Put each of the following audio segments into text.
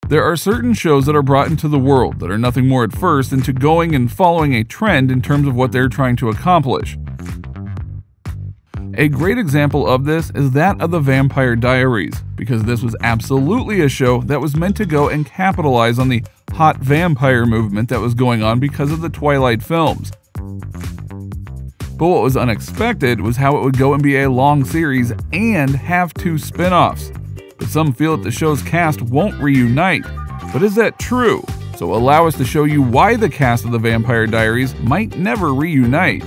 There are certain shows that are brought into the world that are nothing more at first than to going and following a trend in terms of what they're trying to accomplish. A great example of this is that of the Vampire Diaries, because this was absolutely a show that was meant to go and capitalize on the hot vampire movement that was going on because of the Twilight films. But what was unexpected was how it would go and be a long series and have 2 spin-offs. But some feel that the show's cast won't reunite. But is that true? So allow us to show you why the cast of the Vampire Diaries might never reunite.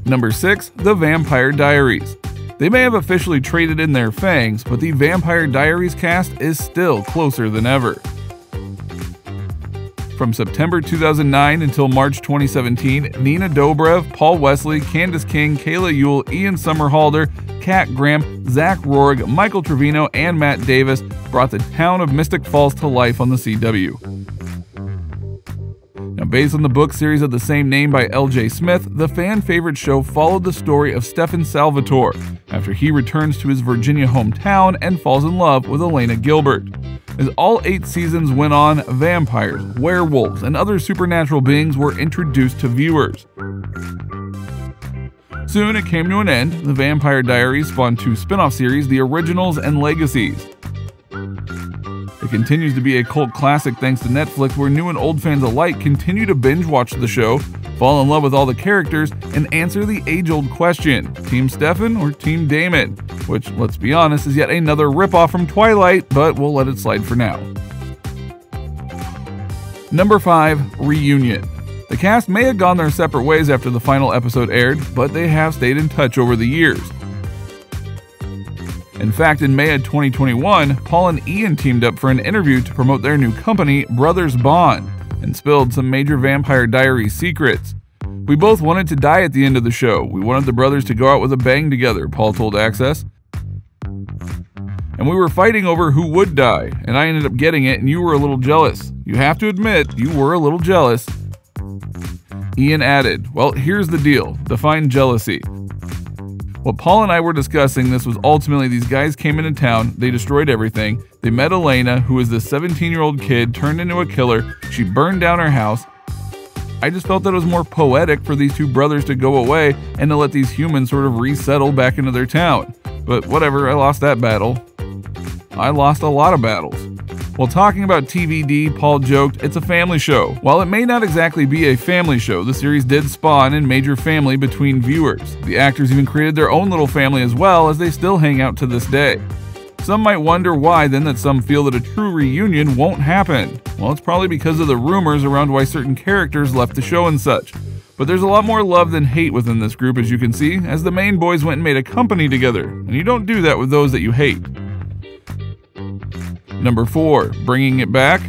Number 6. The Vampire Diaries. They may have officially traded in their fangs, but the Vampire Diaries cast is still closer than ever. From September 2009 until March 2017, Nina Dobrev, Paul Wesley, Candace King, Kayla Ewell, Ian Somerhalder, Kat Graham, Zach Rohrig, Michael Trevino, and Matt Davis brought the town of Mystic Falls to life on the CW. Now, based on the book series of the same name by L.J. Smith, the fan-favorite show followed the story of Stefan Salvatore after he returns to his Virginia hometown and falls in love with Elena Gilbert. As all 8 seasons went on, vampires, werewolves, and other supernatural beings were introduced to viewers. Soon it came to an end. The Vampire Diaries spawned 2 spin-off series, The Originals and Legacies. It continues to be a cult classic thanks to Netflix, where new and old fans alike continue to binge watch the show, fall in love with all the characters, and answer the age-old question, Team Stefan or Team Damon? Which, let's be honest, is yet another ripoff from Twilight, but we'll let it slide for now. Number 5. Reunion. The cast may have gone their separate ways after the final episode aired, but they have stayed in touch over the years. In fact, in May of 2021, Paul and Ian teamed up for an interview to promote their new company, Brothers Bond, and spilled some major Vampire Diaries secrets. "We both wanted to die at the end of the show. We wanted the brothers to go out with a bang together," Paul told Access. "And we were fighting over who would die, and I ended up getting it, and you were a little jealous. You have to admit, you were a little jealous." Ian added, "Well, here's the deal. Define jealousy. What Paul and I were discussing, this was ultimately these guys came into town, they destroyed everything, they met Elena, who was this 17-year-old kid turned into a killer, she burned down her house. I just felt that it was more poetic for these 2 brothers to go away and to let these humans sort of resettle back into their town. But whatever, I lost that battle. I lost a lot of battles." While talking about TVD, Paul joked, "It's a family show." While it may not exactly be a family show, the series did spawn in major family between viewers. The actors even created their own little family as well, as they still hang out to this day. Some might wonder why then that some feel that a true reunion won't happen. Well, it's probably because of the rumors around why certain characters left the show and such. But there's a lot more love than hate within this group, as you can see, as the main boys went and made a company together, and you don't do that with those that you hate. Number 4. Bringing it back.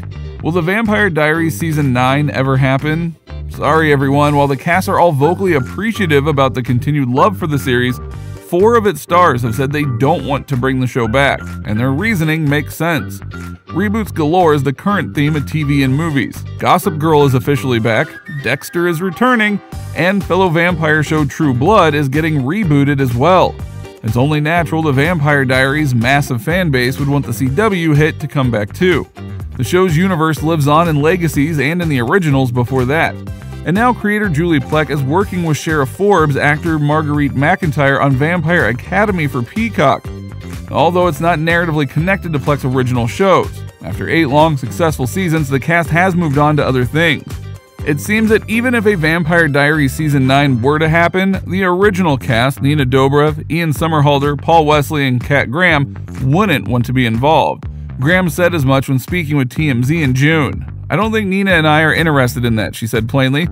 Will the Vampire Diaries Season 9 ever happen? Sorry everyone, while the cast are all vocally appreciative about the continued love for the series, 4 of its stars have said they don't want to bring the show back, and their reasoning makes sense. Reboots galore is the current theme of TV and movies. Gossip Girl is officially back, Dexter is returning, and fellow vampire show True Blood is getting rebooted as well. It's only natural the Vampire Diaries' massive fan base would want the CW hit to come back too. The show's universe lives on in Legacies and in the originals before that. And now creator Julie Plec is working with Sheriff Forbes actor Marguerite McIntyre on Vampire Academy for Peacock, although it's not narratively connected to Plec's original shows. After 8 long successful seasons, the cast has moved on to other things. It seems that even if a Vampire Diaries Season 9 were to happen, the original cast, Nina Dobrev, Ian Somerhalder, Paul Wesley, and Kat Graham, wouldn't want to be involved. Graham said as much when speaking with TMZ in June. "I don't think Nina and I are interested in that," she said plainly.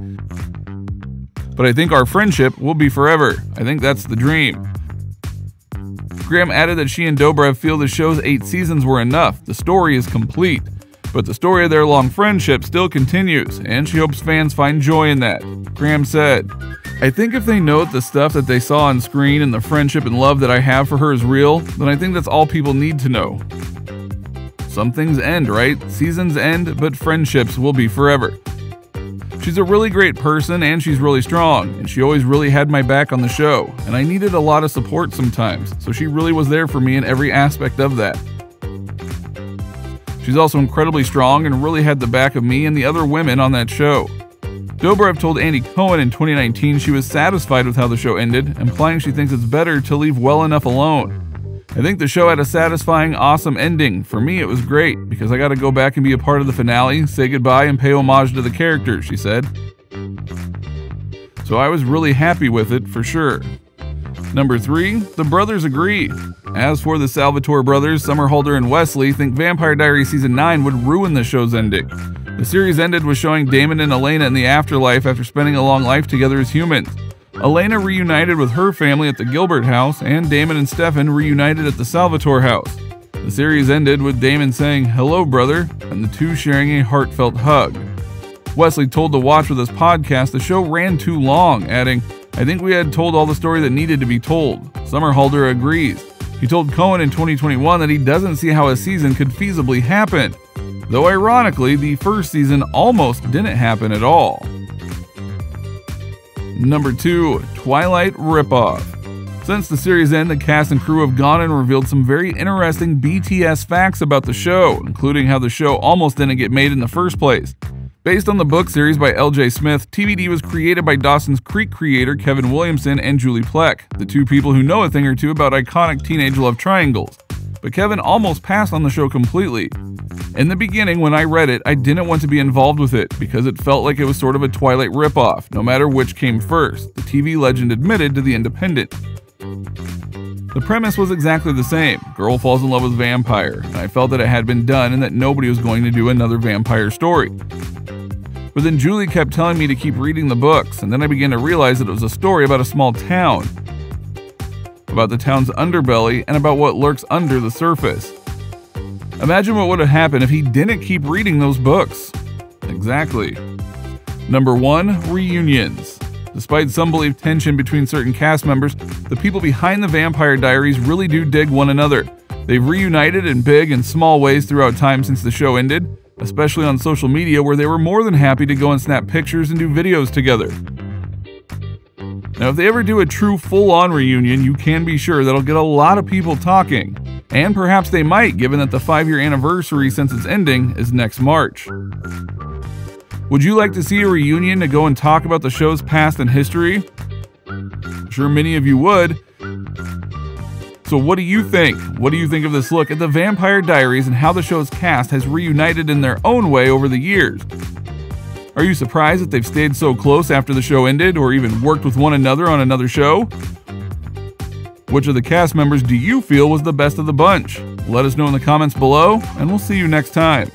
"But I think our friendship will be forever. I think that's the dream." Graham added that she and Dobrev feel the show's 8 seasons were enough. The story is complete. But the story of their long friendship still continues, and she hopes fans find joy in that. Graham said, "I think if they know the stuff that they saw on screen and the friendship and love that I have for her is real, then I think that's all people need to know. Some things end, right? Seasons end, but friendships will be forever. She's a really great person and she's really strong, and she always really had my back on the show, and I needed a lot of support sometimes, so she really was there for me in every aspect of that." She's also incredibly strong and really had the back of me and the other women on that show. Dobrev told Andy Cohen in 2019 she was satisfied with how the show ended, implying she thinks it's better to leave well enough alone. I think the show had a satisfying, awesome ending. For me, it was great, because I got to go back and be a part of the finale, say goodbye, and pay homage to the characters, she said. So I was really happy with it, for sure. Number 3, the brothers agree. As for the Salvatore brothers, Somerhalder and Wesley think Vampire Diaries Season 9 would ruin the show's ending. The series ended with showing Damon and Elena in the afterlife after spending a long life together as humans. Elena reunited with her family at the Gilbert house, and Damon and Stefan reunited at the Salvatore house. The series ended with Damon saying, "Hello, brother," and the two sharing a heartfelt hug. Wesley told The Watch with his podcast the show ran too long, adding, "I think we had told all the story that needed to be told." Somerhalder agrees. He told Cohen in 2021 that he doesn't see how a season could feasibly happen. Though ironically, the first season almost didn't happen at all. Number 2, Twilight ripoff. Since the series end, the cast and crew have gone and revealed some very interesting BTS facts about the show, including how the show almost didn't get made in the first place. Based on the book series by L.J. Smith, TVD was created by Dawson's Creek creator Kevin Williamson and Julie Plec, the two people who know a thing or two about iconic teenage love triangles. But Kevin almost passed on the show completely. In the beginning, when I read it, I didn't want to be involved with it because it felt like it was sort of a Twilight ripoff, no matter which came first, the TV legend admitted to The Independent. The premise was exactly the same. Girl falls in love with vampire, and I felt that it had been done and that nobody was going to do another vampire story. But then Julie kept telling me to keep reading the books, and then I began to realize that it was a story about a small town, about the town's underbelly, and about what lurks under the surface. Imagine what would have happened if he didn't keep reading those books. Exactly. Number 1, reunions. Despite some believed tension between certain cast members, the people behind the Vampire Diaries really do dig one another. They've reunited in big and small ways throughout time since the show ended, especially on social media where they were more than happy to go and snap pictures and do videos together. Now, if they ever do a true full-on reunion, you can be sure that'll get a lot of people talking. And perhaps they might, given that the 5-year anniversary since its ending is next March. Would you like to see a reunion to go and talk about the show's past and history? I'm sure many of you would. So what do you think? What do you think of this look at the Vampire Diaries and how the show's cast has reunited in their own way over the years? Are you surprised that they've stayed so close after the show ended, or even worked with one another on another show? Which of the cast members do you feel was the best of the bunch? Let us know in the comments below, and we'll see you next time.